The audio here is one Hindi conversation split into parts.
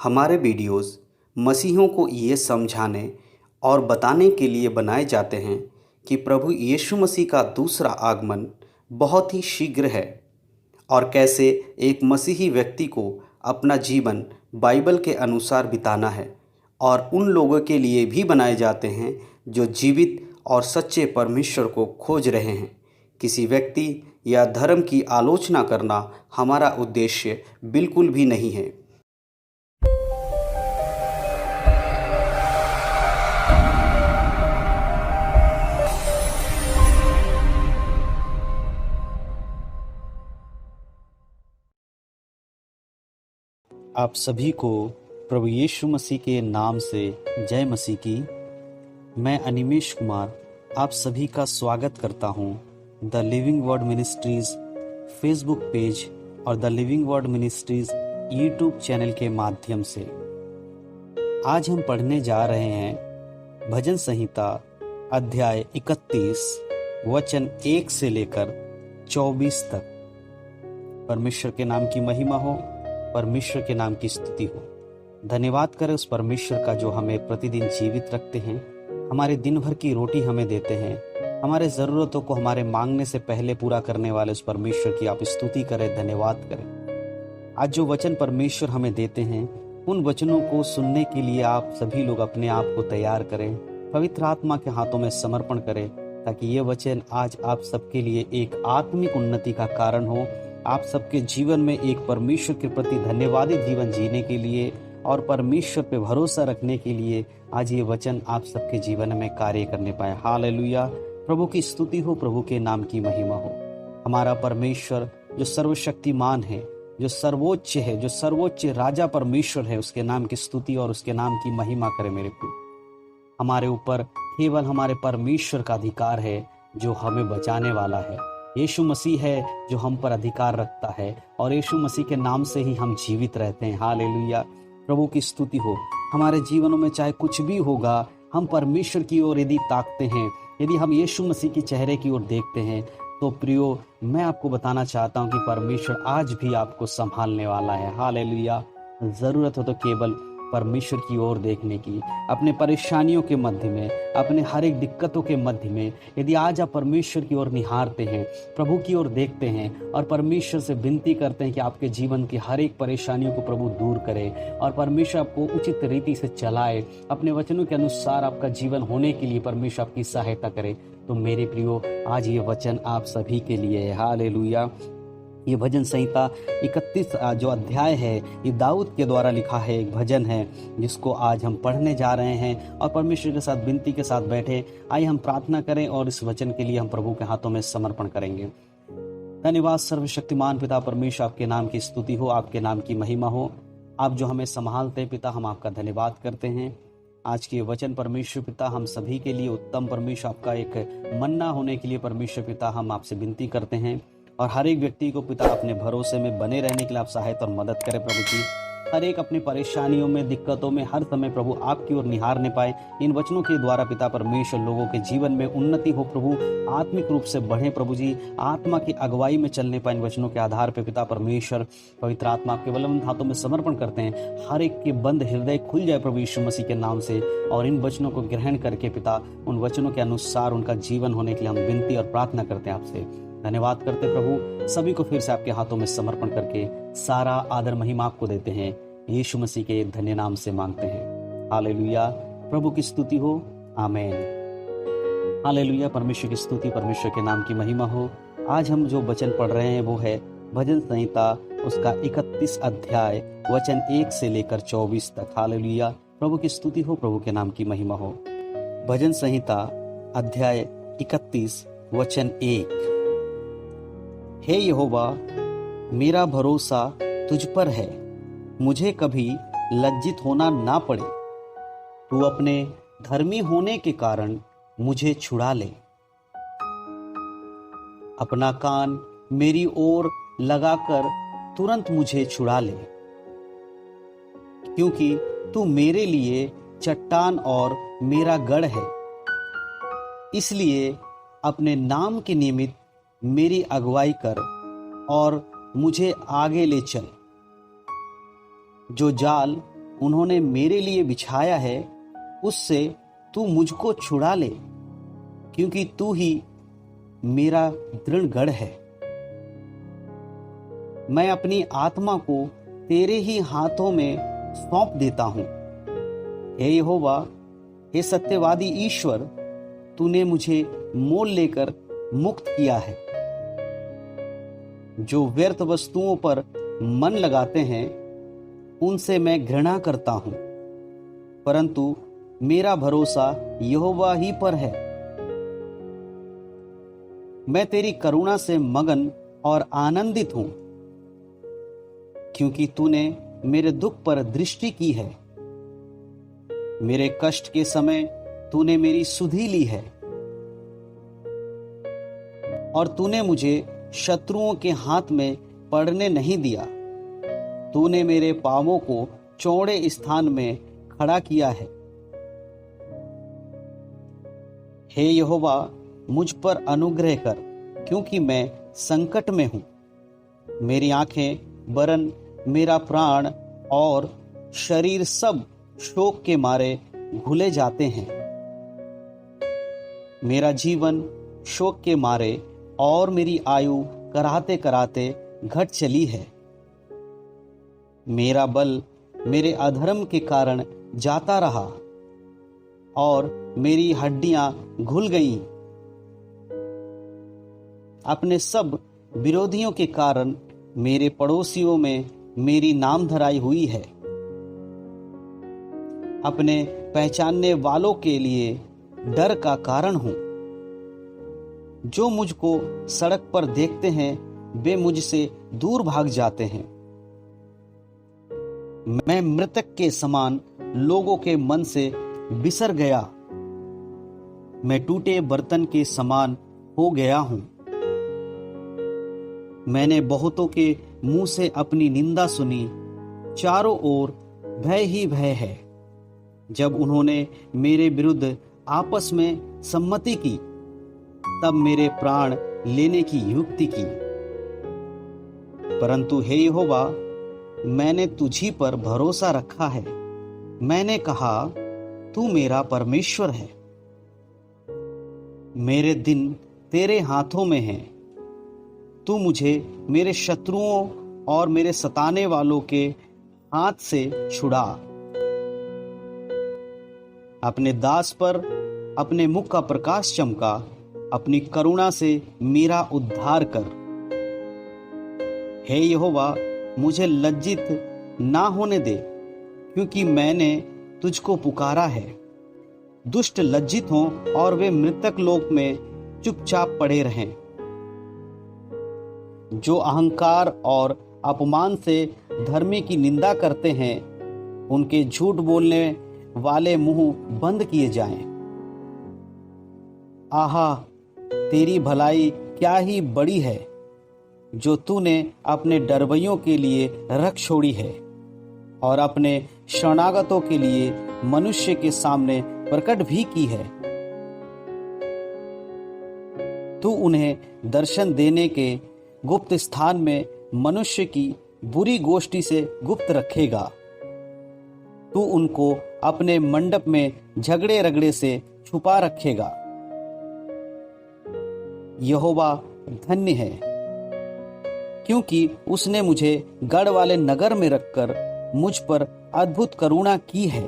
हमारे वीडियोस मसीहियों को ये समझाने और बताने के लिए बनाए जाते हैं कि प्रभु यीशु मसीह का दूसरा आगमन बहुत ही शीघ्र है और कैसे एक मसीही व्यक्ति को अपना जीवन बाइबल के अनुसार बिताना है। और उन लोगों के लिए भी बनाए जाते हैं जो जीवित और सच्चे परमेश्वर को खोज रहे हैं। किसी व्यक्ति या धर्म की आलोचना करना हमारा उद्देश्य बिल्कुल भी नहीं है। आप सभी को प्रभु यीशु मसीह के नाम से जय मसीह की। मैं अनिमेश कुमार आप सभी का स्वागत करता हूं the living word ministries Facebook page और the living word ministries YouTube channel के माध्यम से। आज हम पढ़ने जा रहे हैं भजन संहिता अध्याय 31 वचन 1 से लेकर 24 तक। परमेश्वर के नाम की महिमा हो, परमेश्वर के नाम की स्तुति हो। धन्यवाद करें उस परमेश्वर का जो हमें प्रतिदिन जीवित रखते हैं, हमारे दिन भर की रोटी हमें देते हैं, हमारे ज़रूरतों को हमारे मांगने से पहले पूरा करने वाले उस परमेश्वर की आप स्तुति करें, धन्यवाद करें। आज जो वचन परमेश्वर हमें देते हैं, उन वचनों को सुनने के लिए आप सभी लोग अपने आप को तैयार करें, पवित्र आत्मा के हाथों में समर्पण करें, ताकि ये वचन आज आप सबके लिए एक आत्मिक उन्नति का कारण हो, आप सबके जीवन में एक परमेश्वर के प्रति धन्यवादी जीवन जीने के लिए और परमेश्वर पे भरोसा रखने के लिए आज ये वचन आप सबके जीवन में कार्य करने पाए। हालेलुया। प्रभु की स्तुति हो, प्रभु के नाम की महिमा हो। हमारा परमेश्वर जो सर्वशक्तिमान है, जो सर्वोच्च है, जो सर्वोच्च राजा परमेश्वर है, उसके नाम की स्तुति और उसके नाम की महिमा करे मेरे प्रिय। हमारे ऊपर केवल हमारे परमेश्वर का अधिकार है जो हमें बचाने वाला है। यीशु मसीह है जो हम पर अधिकार रखता है और यीशु मसीह के नाम से ही हम जीवित रहते हैं। हालेलुया। प्रभु की स्तुति हो। हमारे जीवनों में चाहे कुछ भी होगा, हम परमेश्वर की ओर यदि ताकते हैं, यदि हम यीशु मसीह के चेहरे की ओर देखते हैं, तो प्रियो मैं आपको बताना चाहता हूं कि परमेश्वर आज भी आपको संभालने वाला है। हालेलुया। जरूरत हो तो केवल परमेश्वर की ओर देखने की। अपने परेशानियों के मध्य में, अपने हर एक दिक्कतों के मध्य में यदि आज आप परमेश्वर की ओर निहारते हैं, प्रभु की ओर देखते हैं और परमेश्वर से विनती करते हैं कि आपके जीवन की हर एक परेशानियों को प्रभु दूर करे और परमेश्वर आपको उचित रीति से चलाए, अपने वचनों के अनुसार आपका जीवन होने के लिए परमेश्वर आपकी सहायता करे, तो मेरे प्रियो आज ये वचन आप सभी के लिए है। हालेलुया। ये भजन संहिता 31 जो अध्याय है, ये दाऊद के द्वारा लिखा है एक भजन है, जिसको आज हम पढ़ने जा रहे हैं और परमेश्वर के साथ विनती के साथ बैठे आइए हम प्रार्थना करें और इस वचन के लिए हम प्रभु के हाथों में समर्पण करेंगे। धन्यवाद सर्वशक्तिमान पिता परमेश्वर, आपके नाम की स्तुति हो, आपके नाम की महिमा हो। आप जो हमें संभालते पिता, हम आपका धन्यवाद करते हैं। आज के वचन परमेश्वर पिता हम सभी के लिए उत्तम परमेश्वर आपका एक मन्ना होने के लिए परमेश्वर पिता हम आपसे विनती करते हैं और हर एक व्यक्ति को पिता अपने भरोसे में बने रहने के लिए आप सहायता और मदद करें प्रभु जी। हर एक अपनी परेशानियों में, दिक्कतों में हर समय प्रभु आपकी ओर निहारने पाए। इन वचनों के द्वारा पिता परमेश्वर लोगों के जीवन में उन्नति हो प्रभु, आत्मिक रूप से बढ़े प्रभु जी, आत्मा की अगुवाई में चलने पाए। इन वचनों के आधार पर पिता परमेश्वर पवित्र आत्मा आपके बलवंत हाथों में समर्पण करते हैं। हर एक के बंद हृदय खुल जाए प्रभु यीशु मसीह के नाम से और इन वचनों को ग्रहण करके पिता उन वचनों के अनुसार उनका जीवन होने के लिए हम विनती और प्रार्थना करते हैं आपसे। धन्यवाद करते प्रभु, सभी को फिर से आपके हाथों में समर्पण करके सारा आदर महिमा आपको देते हैं। यीशु मसीह के धन्य नाम से मांगते हैं। हालेलुया। प्रभु की स्तुति हो। आमीन। हालेलुया। परमेश्वर की स्तुति, परमेश्वर के नाम की महिमा हो। आज हम जो वचन पढ़ रहे हैं वो है भजन संहिता उसका 31 अध्याय वचन 1 से लेकर 24 तक। हालेलुया। प्रभु की स्तुति हो, प्रभु के नाम की महिमा हो। भजन संहिता अध्याय 31 वचन 1। हे यहोवा, मेरा भरोसा तुझ पर है, मुझे कभी लज्जित होना ना पड़े। तू अपने धर्मी होने के कारण मुझे छुड़ा ले। अपना कान मेरी ओर लगाकर तुरंत मुझे छुड़ा ले, क्योंकि तू मेरे लिए चट्टान और मेरा गढ़ है। इसलिए अपने नाम के निमित्त मेरी अगुवाई कर और मुझे आगे ले चल। जो जाल उन्होंने मेरे लिए बिछाया है उससे तू मुझको छुड़ा ले, क्योंकि तू ही मेरा दृढ़ गढ़ है। मैं अपनी आत्मा को तेरे ही हाथों में सौंप देता हूं। हे यहोवा, हे सत्यवादी ईश्वर, तूने मुझे मोल लेकर मुक्त किया है। जो व्यर्थ वस्तुओं पर मन लगाते हैं उनसे मैं घृणा करता हूं, परंतु मेरा भरोसा यहोवा ही पर है। मैं तेरी करुणा से मगन और आनंदित हूं, क्योंकि तूने मेरे दुख पर दृष्टि की है। मेरे कष्ट के समय तूने मेरी सुधि ली है और तूने मुझे शत्रुओं के हाथ में पड़ने नहीं दिया। तूने मेरे पांवों को चौड़े स्थान में खड़ा किया है। हे यहोवा, मुझ पर अनुग्रह कर, क्योंकि मैं संकट में हूं। मेरी आंखें वरन मेरा प्राण और शरीर सब शोक के मारे घुले जाते हैं। मेरा जीवन शोक के मारे और मेरी आयु कराहते कराहते घट चली है। मेरा बल मेरे अधर्म के कारण जाता रहा और मेरी हड्डियां घुल गईं। अपने सब विरोधियों के कारण मेरे पड़ोसियों में मेरी नामधराई हुई है। अपने पहचानने वालों के लिए डर का कारण हूं। जो मुझको सड़क पर देखते हैं वे मुझसे दूर भाग जाते हैं। मैं मृतक के समान लोगों के मन से बिसर गया। मैं टूटे बर्तन के समान हो गया हूं। मैंने बहुतों के मुंह से अपनी निंदा सुनी। चारों ओर भय ही भय है। जब उन्होंने मेरे विरुद्ध आपस में सम्मति की, तब मेरे प्राण लेने की युक्ति की। परंतु हे यहोवा, मैंने तुझी पर भरोसा रखा है। मैंने कहा, तू मेरा परमेश्वर है। मेरे दिन तेरे हाथों में हैं। तू मुझे मेरे शत्रुओं और मेरे सताने वालों के हाथ से छुड़ा। अपने दास पर अपने मुख का प्रकाश चमका। अपनी करुणा से मेरा उद्धार कर। हे यहोवा, मुझे लज्जित ना होने दे, क्योंकि मैंने तुझको पुकारा है। दुष्ट लज्जित हों और वे मृतक लोक में चुपचाप पड़े रहें। जो अहंकार और अपमान से धर्मी की निंदा करते हैं, उनके झूठ बोलने वाले मुंह बंद किए जाएं। आहा, तेरी भलाई क्या ही बड़ी है, जो तूने अपने डरवैयों के लिए रख छोड़ी है और अपने शरणागतों के लिए मनुष्य के सामने प्रकट भी की है। तू उन्हें दर्शन देने के गुप्त स्थान में मनुष्य की बुरी गोष्ठी से गुप्त रखेगा। तू उनको अपने मंडप में झगड़े रगड़े से छुपा रखेगा। यहोवा धन्य है, क्योंकि उसने मुझे गढ़ वाले नगर में रखकर मुझ पर अद्भुत करुणा की है।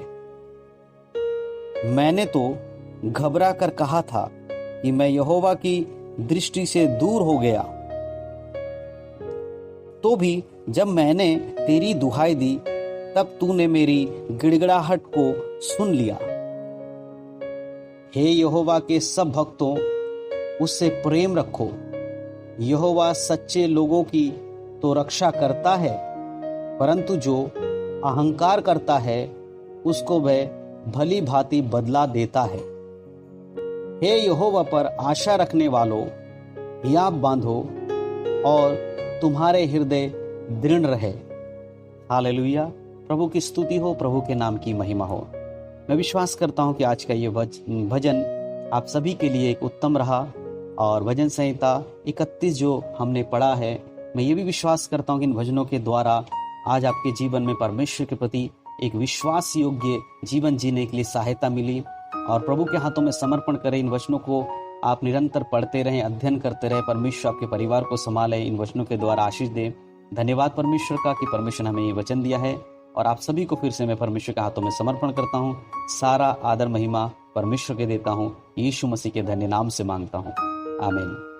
मैंने तो घबरा कर कहा था कि मैं यहोवा की दृष्टि से दूर हो गया। तो भी जब मैंने तेरी दुहाई दी, तब तूने मेरी गिड़गिड़ाहट को सुन लिया। हे यहोवा के सब भक्तों, उससे प्रेम रखो। यहोवा सच्चे लोगों की तो रक्षा करता है, परंतु जो अहंकार करता है उसको वह भली भांति बदला देता है। हे यहोवा पर आशा रखने वालों, हियाव बांधो और तुम्हारे हृदय दृढ़ रहे। हालेलुया। प्रभु की स्तुति हो, प्रभु के नाम की महिमा हो। मैं विश्वास करता हूं कि आज का ये भजन आप सभी के लिए एक उत्तम रहा और भजन संहिता 31 जो हमने पढ़ा है, मैं ये भी विश्वास करता हूं कि इन भजनों के द्वारा आज आपके जीवन में परमेश्वर के प्रति एक विश्वास योग्य जीवन जीने के लिए सहायता मिली। और प्रभु के हाथों में समर्पण करें। इन वचनों को आप निरंतर पढ़ते रहें, अध्ययन करते रहें। परमेश्वर आपके परिवार को संभाले, इन वचनों के द्वारा आशीष दे। धन्यवाद परमेश्वर का कि परमेश्वर ने हमें ये वचन दिया है। और आप सभी को फिर से मैं परमेश्वर के हाथों में समर्पण करता हूँ। सारा आदर महिमा परमेश्वर के देता हूँ। यीशु मसीह के धन्य नाम से मांगता हूँ, आमीन।